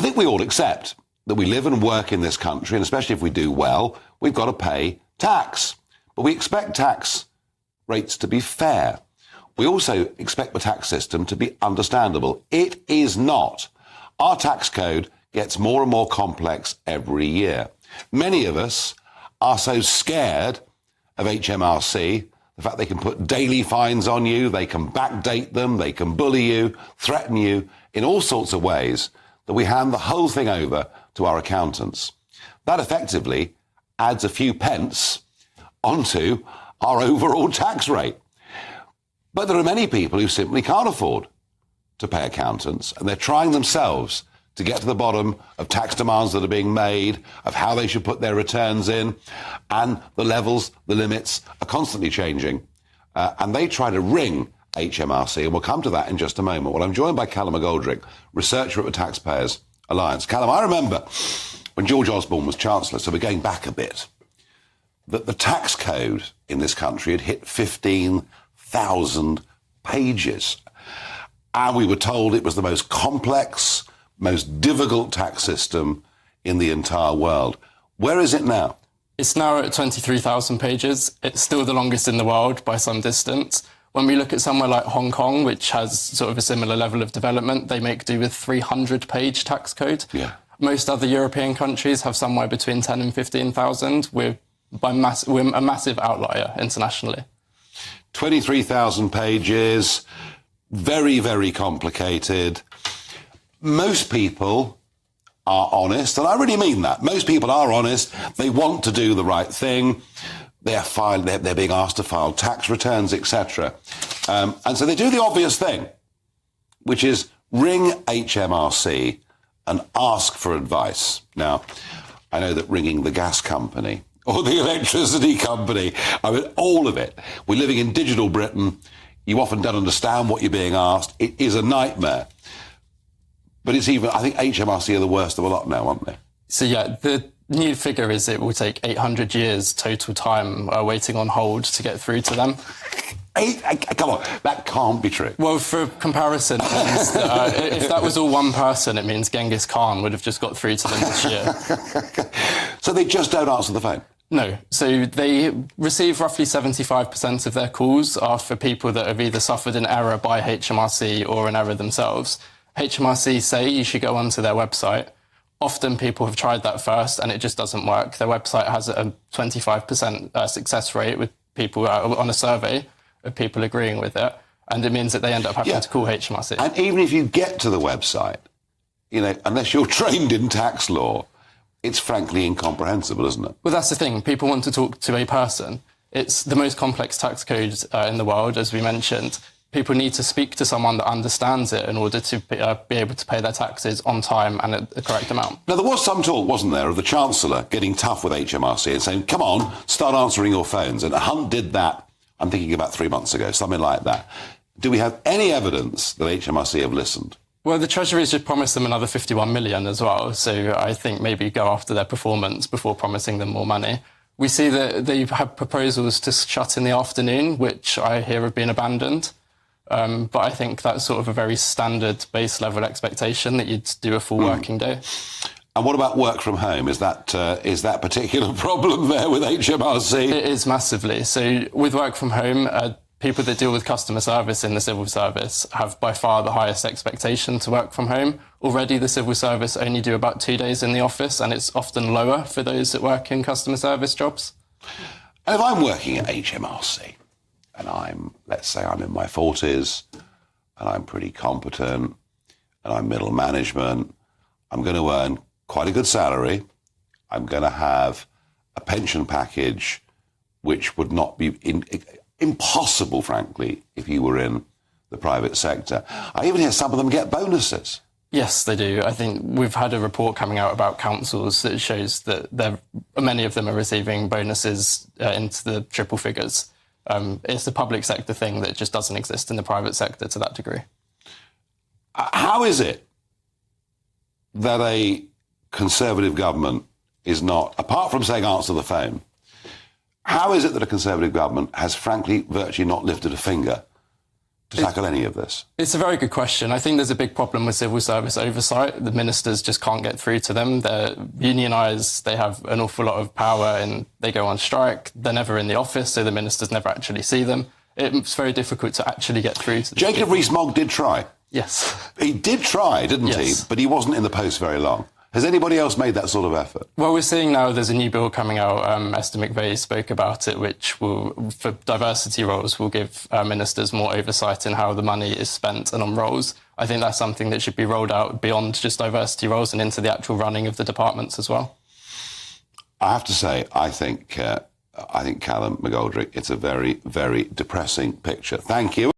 I think we all accept that we live and work in this country, and especially if we do well, we've got to pay tax. But we expect tax rates to be fair. We also expect the tax system to be understandable. It is not. Our tax code gets more and more complex every year. Many of us are so scared of HMRC, the fact they can put daily fines on you, they can backdate them, they can bully you, threaten you in all sorts of ways, that we hand the whole thing over to our accountants. That effectively adds a few pence onto our overall tax rate. But there are many people who simply can't afford to pay accountants, and they're trying themselves to get to the bottom of tax demands that are being made, of how they should put their returns in, and the levels, the limits are constantly changing. And they try to ring HMRC, and we'll come to that in just a moment. Well, I'm joined by Callum McGoldrick, researcher at the TaxPayers Alliance. Callum, I remember when George Osborne was Chancellor, so we're going back a bit, that the tax code in this country had hit 15,000 pages. And we were told it was the most complex, most difficult tax system in the entire world. Where is it now? It's now at 23,000 pages. It's still the longest in the world by some distance. When we look at somewhere like Hong Kong, which has sort of a similar level of development, they make do with 300-page tax code. Yeah. Most other European countries have somewhere between 10 and 15,000. We're a massive outlier internationally. 23,000 pages, very, very complicated. Most people are honest, and I really mean that. Most people are honest. They want to do the right thing. They're being asked to file tax returns, etc. And so they do the obvious thing, which is ring HMRC and ask for advice. Now, I know that ringing the gas company or the electricity company, I mean, all of it. We're living in digital Britain. You often don't understand what you're being asked. It is a nightmare. But it's even, I think HMRC are the worst of a lot now, aren't they? So, yeah, the new figure is it will take 800 years total time waiting on hold to get through to them. Come on, that can't be true. Well, for comparison, it means that, if that was all one person, it means Genghis Khan would have just got through to them this year. So they just don't answer the phone? No. So they receive roughly 75% of their calls are for people that have either suffered an error by HMRC or an error themselves. HMRC say you should go onto their website. Often people have tried that first and it just doesn't work. Their website has a 25% success rate with people on a survey of people agreeing with it. And it means that they end up having to call HMRC. And even if you get to the website, you know, unless you're trained in tax law, it's frankly incomprehensible, isn't it? Well, that's the thing. People want to talk to a person. It's the most complex tax code in the world, as we mentioned. People need to speak to someone that understands it in order to be able to pay their taxes on time and at the correct amount. Now, there was some talk, wasn't there, of the Chancellor getting tough with HMRC and saying, come on, start answering your phones. And Hunt did that, I'm thinking about 3 months ago, something like that. Do we have any evidence that HMRC have listened? Well, the Treasury's just promised them another 51 million as well. So I think maybe go after their performance before promising them more money. We see that they have proposals to shut in the afternoon, which I hear have been abandoned. But I think that's sort of a very standard base level expectation that you'd do a full working day. And what about work from home? Is that particular problem there with HMRC? It is massively. So with work from home, people that deal with customer service in the civil service have by far the highest expectation to work from home. Already the civil service only do about 2 days in the office, and it's often lower for those that work in customer service jobs. And if I'm working at HMRC and let's say I'm in my 40s and I'm pretty competent and I'm middle management, I'm going to earn quite a good salary. I'm going to have a pension package which would not be impossible, frankly, if you were in the private sector. I even hear some of them get bonuses. Yes, they do. I think we've had a report coming out about councils that shows that many of them are receiving bonuses into the triple figures. It's a public sector thing that just doesn't exist in the private sector to that degree. How is it that a Conservative government is not, apart from saying answer the phone, how is it that a Conservative government has frankly virtually not lifted a finger to tackle any of this? It's a very good question. I think there's a big problem with civil service oversight. The ministers just can't get through to them. They're unionised, they have an awful lot of power and they go on strike. They're never in the office, so the ministers never actually see them. It's very difficult to actually get through to them. Jacob Rees-Mogg did try. Yes. He did try, didn't he? But he wasn't in the post very long. Has anybody else made that sort of effort? Well, we're seeing now there's a new bill coming out. Esther McVeigh spoke about it, which will, for diversity roles, will give ministers more oversight in how the money is spent and on roles. I think that's something that should be rolled out beyond just diversity roles and into the actual running of the departments as well. I have to say, I think Callum McGoldrick, it's a very, very depressing picture. Thank you.